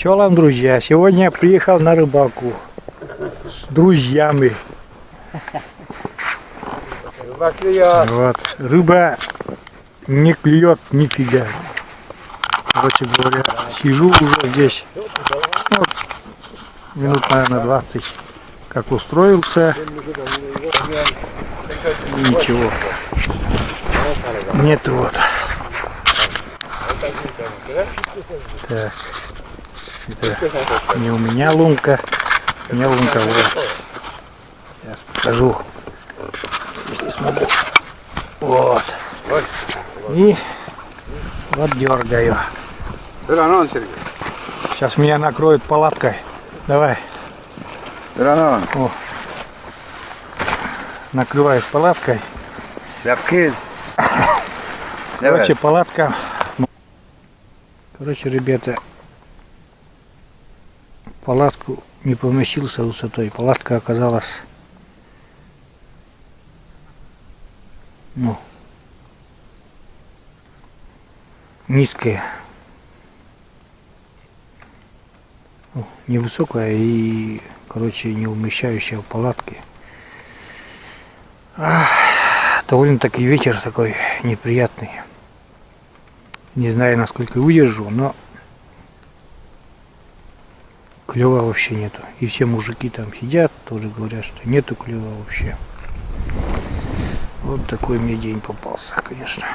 Шалом, друзья! Сегодня я приехал на рыбалку с друзьями. Вот. Рыба не клюет нифига. Короче говоря, сижу уже здесь. Вот, минут, наверное, 20. Как устроился. Ничего. Нет вот. Так. Это не у меня лунка. У меня лунка вот. Сейчас покажу. Если смогу. Вот. И вот дергаю. Сейчас меня накроют палаткой. Давай. О. Накрывает палаткой. Короче, палатка. Короче, ребята, палатку не поместился высотой. Палатка оказалась, низкая, невысокая и, короче, не умещающая в палатке. Довольно-таки ветер такой неприятный. Не знаю, насколько выдержу, но клёва вообще нету. И все мужики там сидят, тоже говорят, что нету клёва вообще. Вот такой мне день попался, конечно.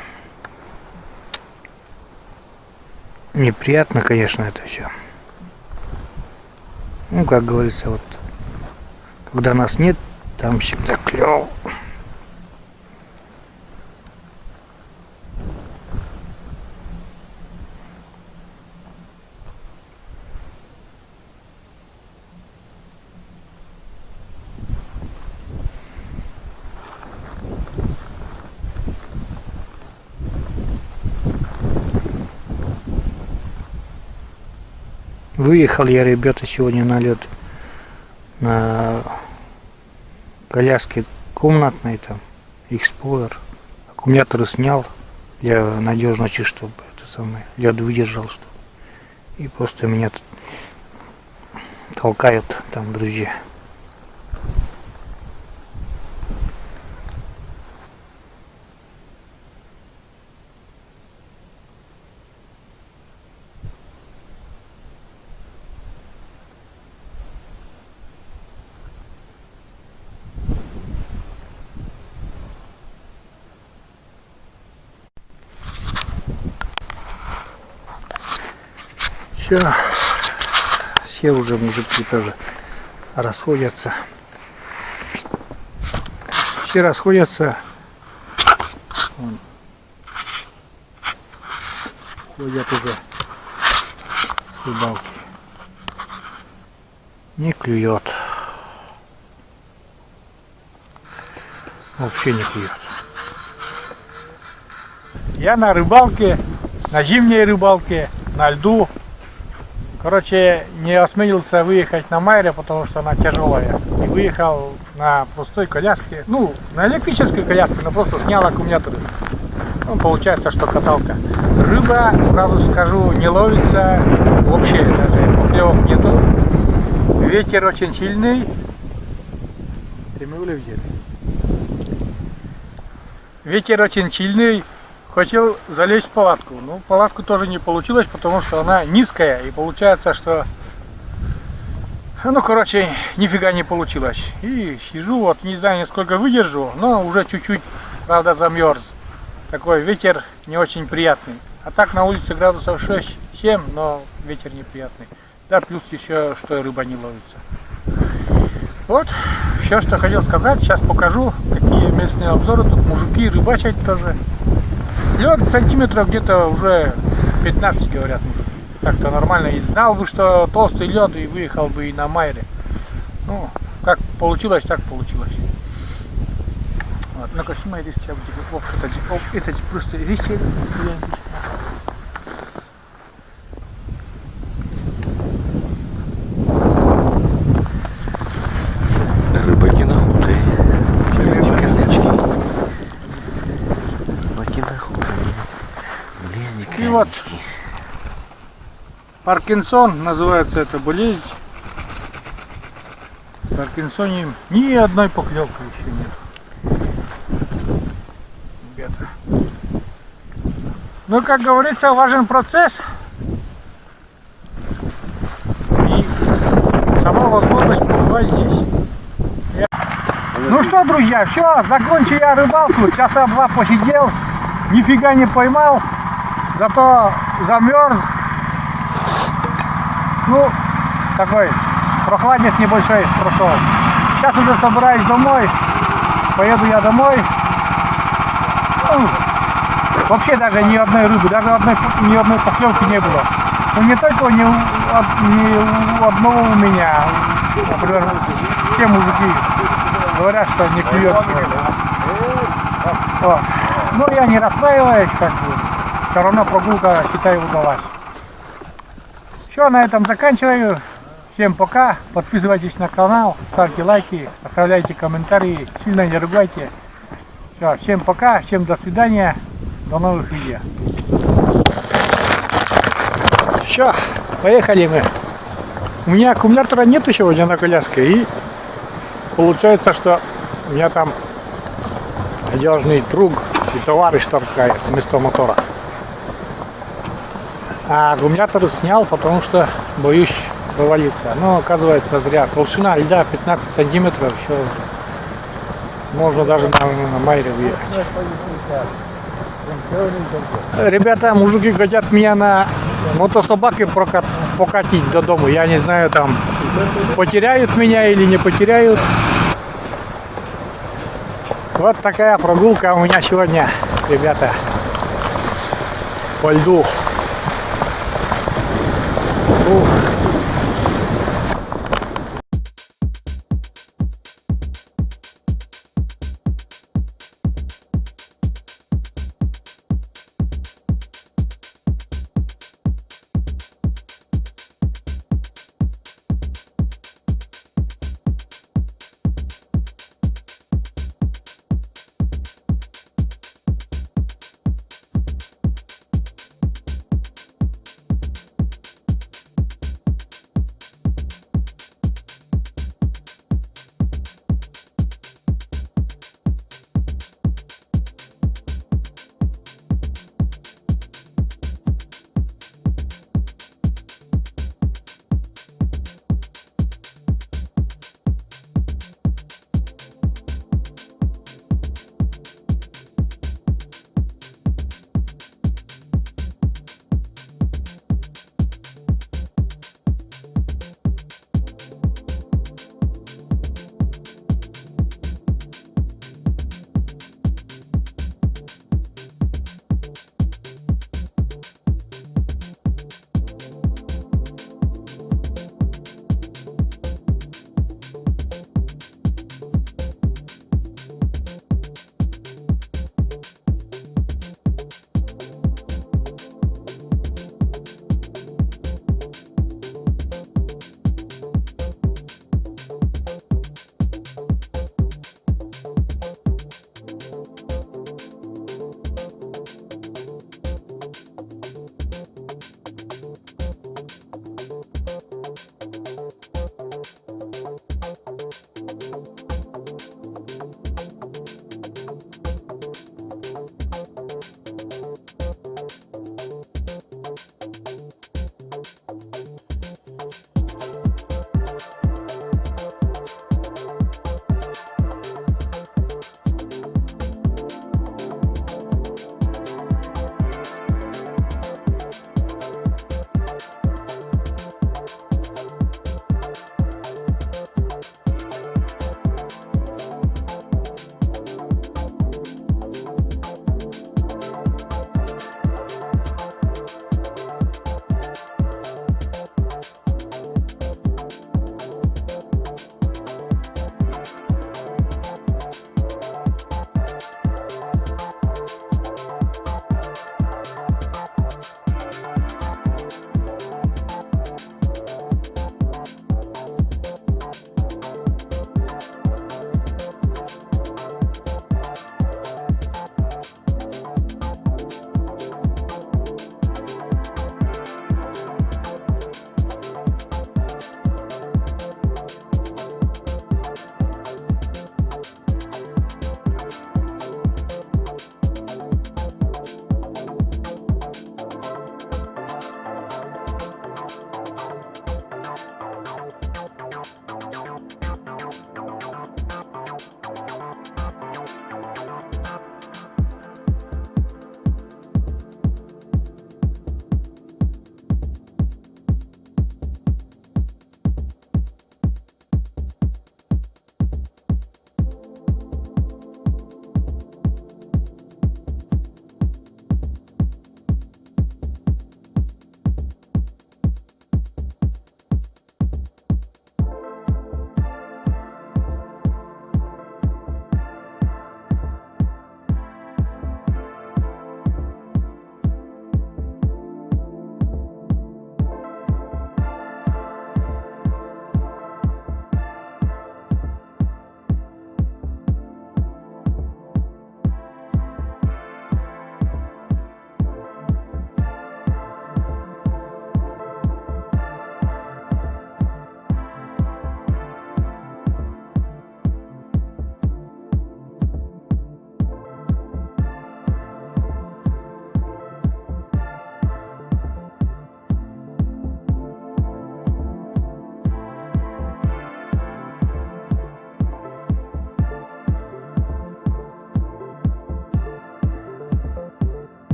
Неприятно, конечно, это все. Ну, как говорится, вот, когда нас нет, там всегда клёв. Выехал я, ребята, сегодня на лед на коляске комнатной, там, Explorer. Аккумуляторы снял для надежности, чтобы это самое, лед выдержал, что. И просто меня толкают там друзья. Все уже мужики тоже расходятся. Все расходятся. Вон. Ходят уже с рыбалки. Не клюет. Вообще не клюет. Я на рыбалке, на зимней рыбалке, на льду. Короче, не осмелился выехать на Майре, потому что она тяжелая. И выехал на простой коляске. Ну, на электрической коляске, но просто снял аккумуляторы. Ну, получается, что каталка. Рыба, сразу скажу, не ловится вообще. Даже поклевок нету. Ветер очень сильный. Ветер очень сильный. Хотел залезть в палатку, но палатку тоже не получилось, потому что она низкая, и получается, что, ну, короче, нифига не получилось. И сижу, вот, не знаю, сколько выдержу, но уже чуть-чуть, правда, замерз. Такой ветер не очень приятный. А так на улице градусов 6-7, но ветер неприятный. Да, плюс еще, что рыба не ловится. Вот, все, что хотел сказать, сейчас покажу, какие местные обзоры. Тут мужики рыбачат тоже. Лед сантиметров где-то уже 15, говорят мужики. Так-то нормально. И знал бы, что толстый лед, и выехал бы и на Майре. Ну, как получилось, так получилось. Вот, ну-ка, снимай здесь хотя бы. Это просто вещи. Рыбаки на хуте. И вот Паркинсон называется эта болезнь. В Паркинсоне ни одной поклевки еще нет. Ребята. Ну, как говорится, важен процесс. И сама возможность побывать здесь. Ну что, друзья, все, закончил я рыбалку. Часа 2 посидел, нифига не поймал, зато замерз. Ну, такой прохладец небольшой прошел. Сейчас уже собираюсь домой. Поеду я домой. Ну, вообще даже ни одной рыбы, даже ни одной поклевки не было. Ну не только ни у одного у меня. Например, все мужики говорят, что не клюет сегодня. Вот. Но я не расстраиваюсь, как бы. Все равно прогулка, считаю, удалась. Все, на этом заканчиваю. Всем пока. Подписывайтесь на канал, ставьте лайки, оставляйте комментарии, сильно не ругайте. Все, всем пока, всем до свидания, до новых видео. Все, поехали мы. У меня аккумулятора нет сегодня на коляске, и получается, что у меня там надежный друг и товарищ толкает вместо мотора. А аккумулятор снял, потому что боюсь провалиться. Но оказывается зря. Толщина льда 15 сантиметров, все. Можно даже на майре въехать. Ребята, мужики хотят меня на мотособаке покатить до дома. Я не знаю, там потеряют меня или не потеряют. Вот такая прогулка у меня сегодня, ребята, по льду.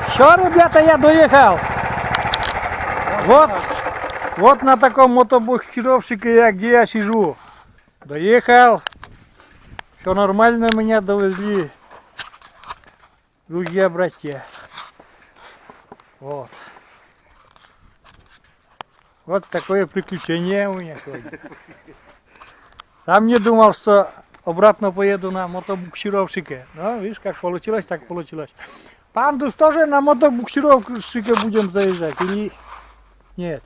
Что, ребята, я доехал. Вот на таком мотобуксировщике, где я сижу. Доехал. Все нормально, меня довезли. Друзья, братья. Вот. Вот такое приключение у меня сегодня. Сам не думал, что обратно поеду на мотобуксировщике. Но видишь, как получилось, так получилось. Пандус тоже на мотобуксировщике будем заезжать или нет?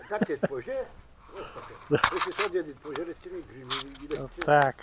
Tak jest pozie? Jeśli sobie pozie, to nie Вот так.